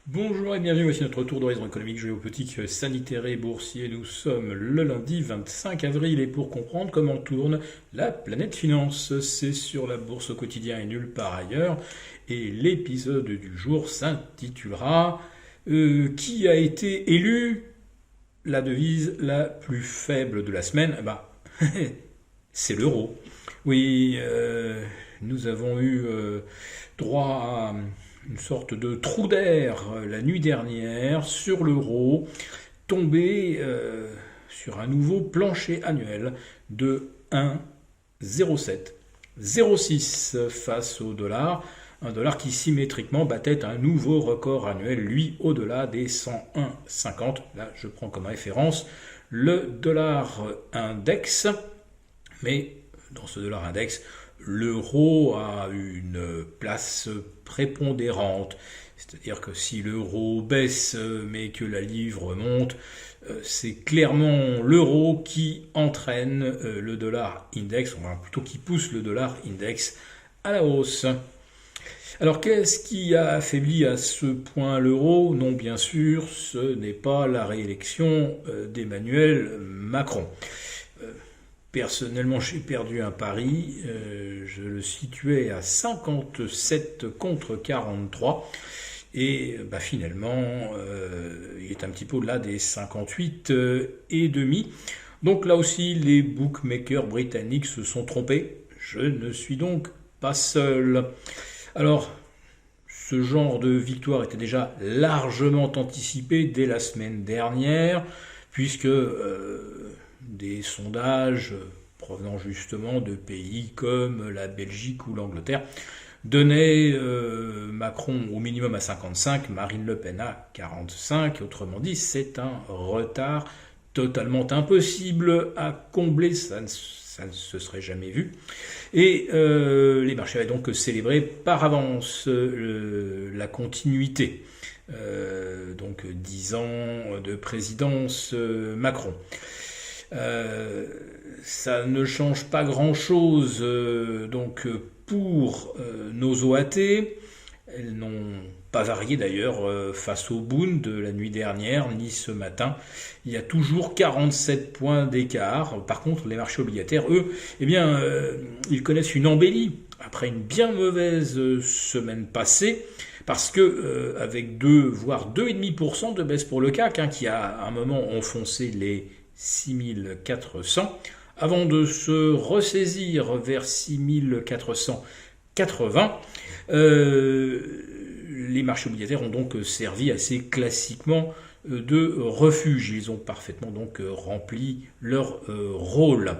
Bonjour et bienvenue, voici notre tour d'horizon économique, géopolitique, sanitaire et boursier. Nous sommes le lundi 25 avril et pour comprendre comment tourne la planète finance, c'est sur la bourse au quotidien et nulle part ailleurs. Et l'épisode du jour s'intitulera Qui a été élu la devise la plus faible de la semaine? C'est l'euro. Oui, nous avons eu droit à une sorte de trou d'air la nuit dernière sur l'euro, tombé sur un nouveau plancher annuel de 1,0706 face au dollar. Un dollar qui symétriquement battait un nouveau record annuel, lui, au-delà des 101,50. Là, je prends comme référence le dollar index. Mais dans ce dollar index, l'euro a une place prépondérante. C'est-à-dire que si l'euro baisse mais que la livre monte, c'est clairement l'euro qui entraîne le dollar index, enfin plutôt qui pousse le dollar index à la hausse. Alors qu'est-ce qui a affaibli à ce point l'euro? Non, bien sûr, ce n'est pas la réélection d'Emmanuel Macron. Personnellement, j'ai perdu un pari, je le situais à 57 contre 43 et finalement il est un petit peu au-delà des 58 et demi. Donc là aussi les bookmakers britanniques se sont trompés, je ne suis donc pas seul. Alors ce genre de victoire était déjà largement anticipé dès la semaine dernière puisque des sondages provenant justement de pays comme la Belgique ou l'Angleterre donnaient Macron au minimum à 55, Marine Le Pen à 45. Autrement dit, c'est un retard totalement impossible à combler, ça ne se serait jamais vu. Et les marchés avaient donc célébré par avance la continuité. Donc 10 ans de présidence Macron. Ça ne change pas grand-chose donc pour nos OAT. Elles n'ont pas varié d'ailleurs face au Bund de la nuit dernière ni ce matin. Il y a toujours 47 points d'écart. Par contre, les marchés obligataires, eux, ils connaissent une embellie après une bien mauvaise semaine passée. Parce que avec 2 voire 2,5% de baisse pour le CAC, qui a à un moment enfoncé les 6400, avant de se ressaisir vers 6480. Les marchés obligataires ont donc servi assez classiquement de refuge. Ils ont parfaitement donc rempli leur rôle.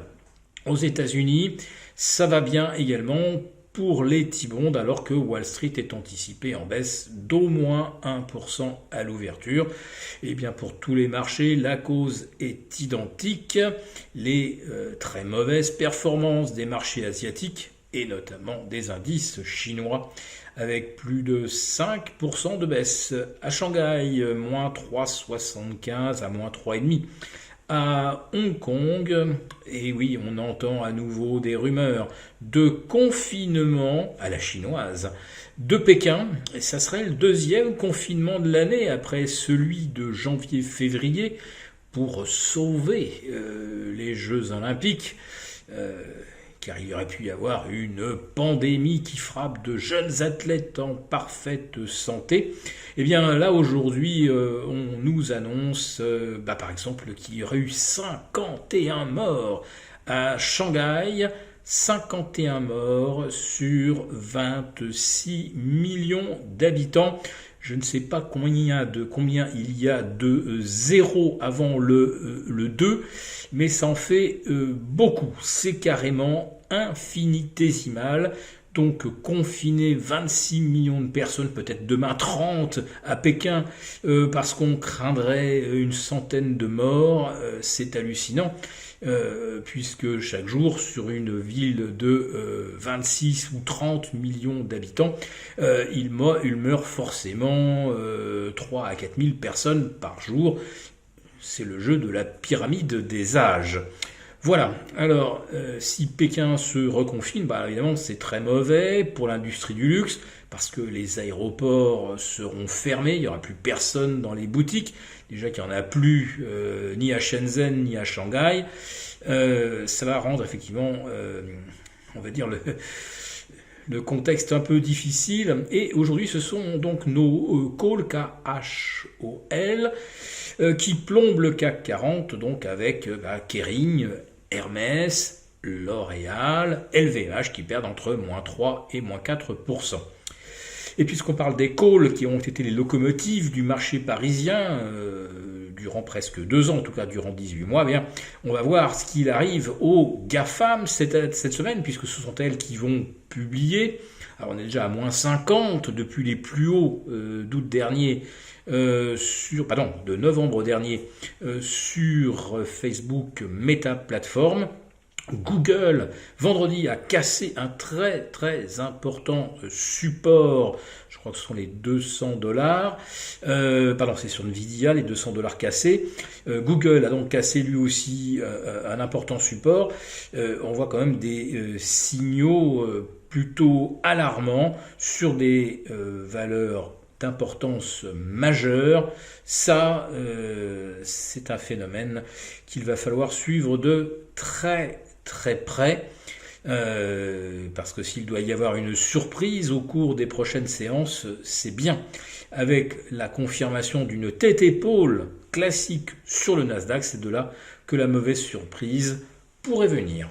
Aux États-Unis, ça va bien également pour les T-bonds, alors que Wall Street est anticipé en baisse d'au moins 1% à l'ouverture. Et bien pour tous les marchés, la cause est identique. Les très mauvaises performances des marchés asiatiques, et notamment des indices chinois, avec plus de 5% de baisse. À Shanghai, moins 3,75 à moins 3,5. À Hong Kong, et oui, on entend à nouveau des rumeurs de confinement à la chinoise de Pékin, et ça serait le deuxième confinement de l'année après celui de janvier-février pour sauver les Jeux Olympiques. Car il y aurait pu y avoir une pandémie qui frappe de jeunes athlètes en parfaite santé. Et bien là aujourd'hui on nous annonce par exemple qu'il y aurait eu 51 morts à Shanghai, 51 morts sur 26 millions d'habitants. Je ne sais pas combien il y a de zéros avant le 2, mais ça en fait beaucoup. C'est carrément infinitésimal. Donc confiner 26 millions de personnes, peut-être demain 30 à Pékin, parce qu'on craindrait une centaine de morts, c'est hallucinant. Puisque chaque jour, sur une ville de 26 ou 30 millions d'habitants, il meurt forcément 3 à 4 000 personnes par jour. C'est le jeu de la pyramide des âges. Voilà, alors si Pékin se reconfine, bah, évidemment c'est très mauvais pour l'industrie du luxe, parce que les aéroports seront fermés, il n'y aura plus personne dans les boutiques, déjà qu'il n'y en a plus ni à Shenzhen ni à Shanghai. Ça va rendre effectivement, on va dire, le contexte un peu difficile. Et aujourd'hui, ce sont donc nos calls, K-H-O-L, qui plombent le CAC 40, donc avec Kering, Hermès, L'Oréal, LVMH qui perdent entre -3 et -4%. Et puisqu'on parle des calls qui ont été les locomotives du marché parisien durant presque 2 ans, en tout cas durant 18 mois, eh bien, on va voir ce qu'il arrive aux GAFAM cette semaine, puisque ce sont elles qui vont publier. Alors on est déjà à -50 depuis les plus hauts d'août dernier, de novembre dernier, sur Facebook Meta Platform. Google, vendredi, a cassé un très très important support, je crois que ce sont les $200, c'est sur Nvidia, les $200 cassés. Google a donc cassé lui aussi un important support. On voit quand même des signaux plutôt alarmants sur des valeurs d'importance majeure. Ça, c'est un phénomène qu'il va falloir suivre de très très près, parce que s'il doit y avoir une surprise au cours des prochaines séances, c'est bien avec la confirmation d'une tête-épaule classique sur le Nasdaq. C'est de là que la mauvaise surprise pourrait venir.